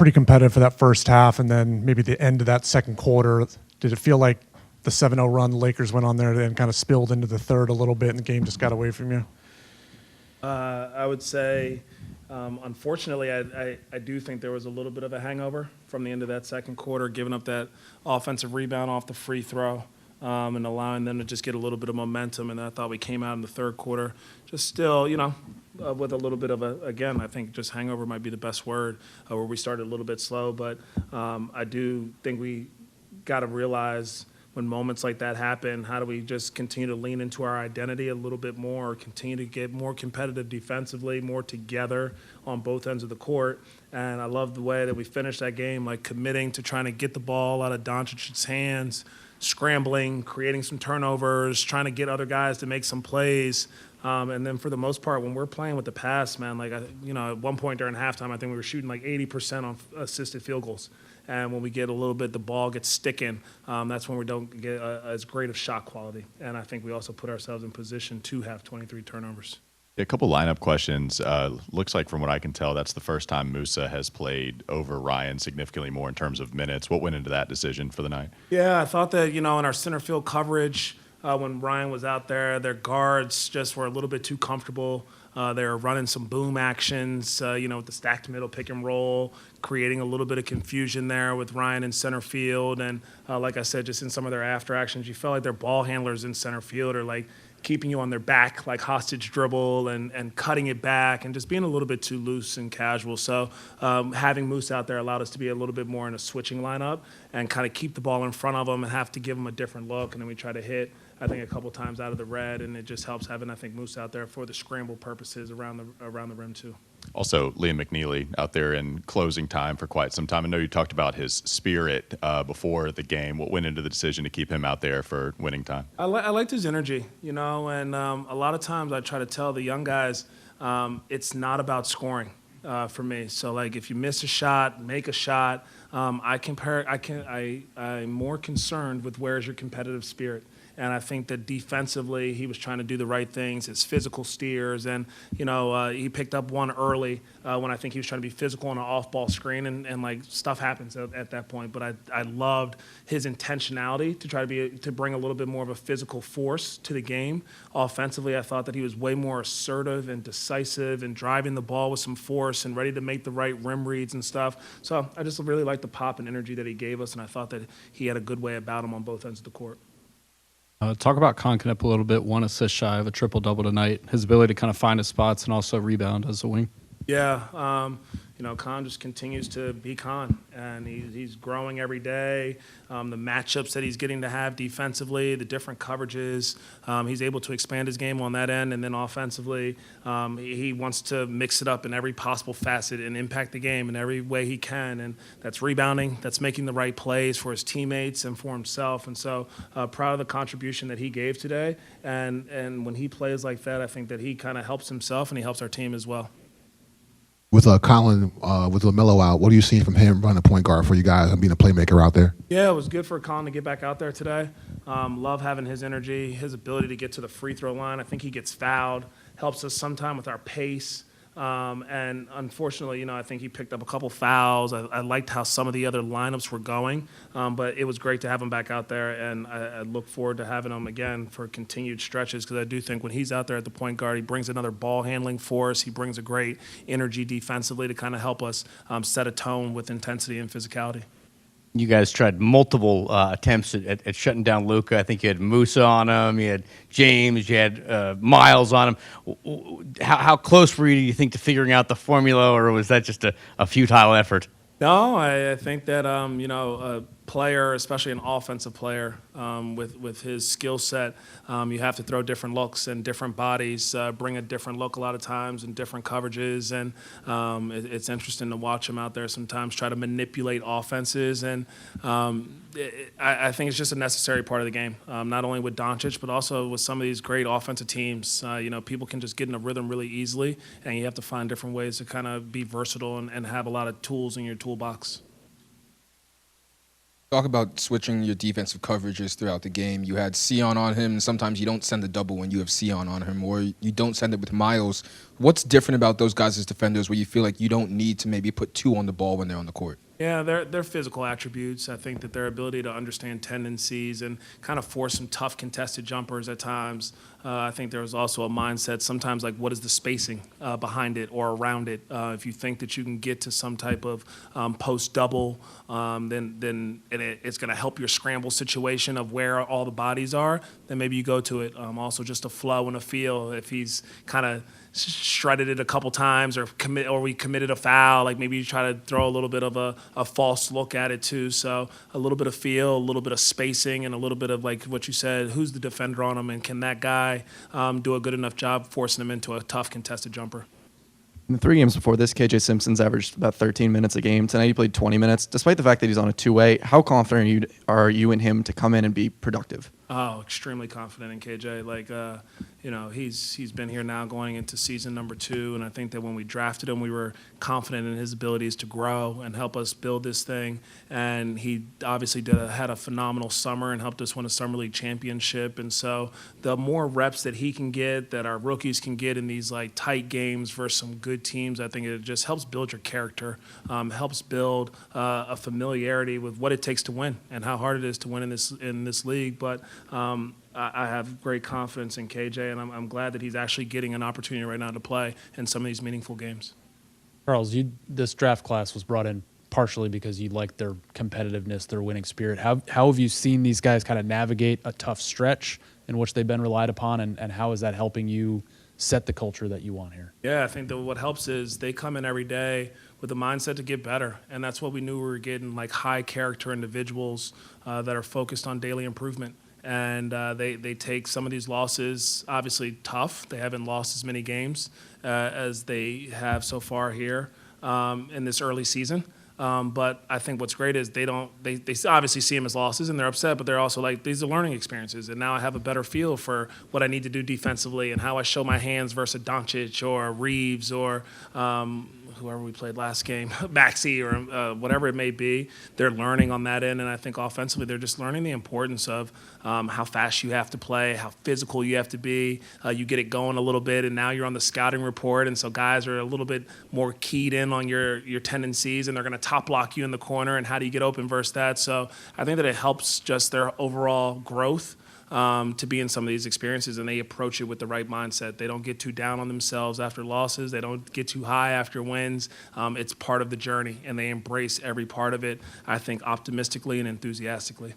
pretty competitive for that first half, and then maybe the end of that second quarter. Did it feel like the 7-0 run the Lakers went on there and kind of spilled into the third a little bit, and the game just got away from you? I would say, unfortunately, I do think there was a little bit of a hangover from the end of that second quarter, giving up that offensive rebound off the free throw and allowing them to just get a little bit of momentum. And I thought we came out in the third quarter just still, with a little bit of again, I think just hangover might be the best word, where we started a little bit slow. But I do think we got to realize when moments like that happen, how do we just continue to lean into our identity a little bit more, continue to get more competitive defensively, more together on both ends of the court. And I love the way that we finished that game, like committing to trying to get the ball out of Doncic's hands, scrambling, creating some turnovers, trying to get other guys to make some plays. And then for the most part, when we're playing with the pass, man, at one point during halftime, I think we were shooting like 80% on assisted field goals. And when we get a little bit, the ball gets sticking, that's when we don't get as great of shot quality. And I think we also put ourselves in position to have 23 turnovers. A couple lineup questions. Looks like from what I can tell, that's the first time Musa has played over Ryan significantly more in terms of minutes. What went into that decision for the night? Yeah, I thought that, in our center field coverage, when Ryan was out there, their guards just were a little bit too comfortable. They were running some boom actions, with the stacked middle pick and roll, creating a little bit of confusion there with Ryan in center field. And like I said, just in some of their after actions, you felt like their ball handlers in center field are like keeping you on their back, like hostage dribble and cutting it back and just being a little bit too loose and casual. So having Moose out there allowed us to be a little bit more in a switching lineup and kind of keep the ball in front of them and have to give them a different look. And then we try to hit, I think, a couple times out of the red, and it just helps having, I think, Moose out there for the scramble purposes around the rim too. Also, Liam McNeely out there in closing time for quite some time. I know you talked about his spirit before the game. What went into the decision to keep him out there for winning time? I liked his energy, and a lot of times I try to tell the young guys it's not about scoring for me. So, like, if you miss a shot, make a shot. I'm more concerned with where's your competitive spirit. And I think that defensively, he was trying to do the right things, his physical steers. And, he picked up one early when I think he was trying to be physical on an off-ball screen. And stuff happens at that point. But I loved his intentionality to try to bring a little bit more of a physical force to the game. Offensively, I thought that he was way more assertive and decisive and driving the ball with some force and ready to make the right rim reads and stuff. So I just really liked the pop and energy that he gave us. And I thought that he had a good way about him on both ends of the court. Talk about Con Knupp a little bit. 1 assist shy of a triple-double tonight. His ability to kind of find his spots and also rebound as a wing. Yeah, Con just continues to be Con, and he's growing every day. The matchups that he's getting to have defensively, the different coverages, he's able to expand his game on that end. And then offensively, he wants to mix it up in every possible facet and impact the game in every way he can. And that's rebounding, that's making the right plays for his teammates and for himself. And so proud of the contribution that he gave today. And when he plays like that, I think that he kind of helps himself and he helps our team as well. With Colin, with LaMelo out, what are you seeing from him running point guard for you guys and being a playmaker out there? Yeah, it was good for Colin to get back out there today. Love having his energy, his ability to get to the free throw line. I think he gets fouled, helps us sometime with our pace. And unfortunately, I think he picked up a couple fouls. I liked how some of the other lineups were going, but it was great to have him back out there, and I look forward to having him again for continued stretches because I do think when he's out there at the point guard, he brings another ball handling force. He brings a great energy defensively to kind of help us set a tone with intensity and physicality. You guys tried multiple attempts at shutting down Luka. I think you had Musa on him, you had James, you had Miles on him. How close were you, do you think, to figuring out the formula, or was that just a futile effort? No, I think that a player, especially an offensive player, with his skill set, you have to throw different looks and different bodies, bring a different look a lot of times and different coverages. And it's interesting to watch him out there sometimes try to manipulate offenses. And I think it's just a necessary part of the game, not only with Doncic, but also with some of these great offensive teams. People can just get in a rhythm really easily, and you have to find different ways to kind of be versatile and have a lot of tools in your toolbox. Talk about switching your defensive coverages throughout the game. You had Sion on him. Sometimes you don't send the double when you have Sion on him, or you don't send it with Miles. What's different about those guys as defenders where you feel like you don't need to maybe put 2 on the ball when they're on the court? Yeah, they're physical attributes. I think that their ability to understand tendencies and kind of force some tough contested jumpers at times. I think there was also a mindset sometimes like what is the spacing behind it or around it. If you think that you can get to some type of post double, then it's going to help your scramble situation of where all the bodies are. Then maybe you go to it. Also just a flow and a feel. If he's kind of shredded it a couple times or we committed a foul, like maybe you try to throw a little bit of a false look at it too. So a little bit of feel, a little bit of spacing, and a little bit of like what you said, who's the defender on him, and can that guy do a good enough job forcing him into a tough contested jumper? In the 3 games before this, KJ Simpson's averaged about 13 minutes a game. Tonight he played 20 minutes. Despite the fact that he's on a two-way, how confident are you in him to come in and be productive? Oh, extremely confident in KJ. He's been here now going into season number 2, and I think that when we drafted him, we were confident in his abilities to grow and help us build this thing. And he obviously had a phenomenal summer and helped us win a summer league championship. And so the more reps that he can get, that our rookies can get in these like tight games versus some good teams, I think it just helps build your character, helps build a familiarity with what it takes to win and how hard it is to win in this league. But I have great confidence in KJ, and I'm glad that he's actually getting an opportunity right now to play in some of these meaningful games. Charles, this draft class was brought in partially because you like their competitiveness, their winning spirit. How have you seen these guys kind of navigate a tough stretch in which they've been relied upon, and how is that helping you set the culture that you want here? Yeah, I think that what helps is they come in every day with a mindset to get better, and that's what we knew we were getting, like high character individuals that are focused on daily improvement. And they take some of these losses, obviously tough. They haven't lost as many games as they have so far here in this early season. But I think what's great is they obviously see them as losses and they're upset, but they're also like, these are learning experiences. And now I have a better feel for what I need to do defensively and how I show my hands versus Doncic or Reeves or whoever we played last game, Maxey or whatever it may be. They're learning on that end, and I think offensively they're just learning the importance of how fast you have to play, how physical you have to be. You get it going a little bit, and now you're on the scouting report, and so guys are a little bit more keyed in on your tendencies, and they're going to top lock you in the corner, and how do you get open versus that. So I think that it helps just their overall growth. To be in some of these experiences, and they approach it with the right mindset. They don't get too down on themselves after losses. They don't get too high after wins. It's part of the journey, and they embrace every part of it, I think, optimistically and enthusiastically.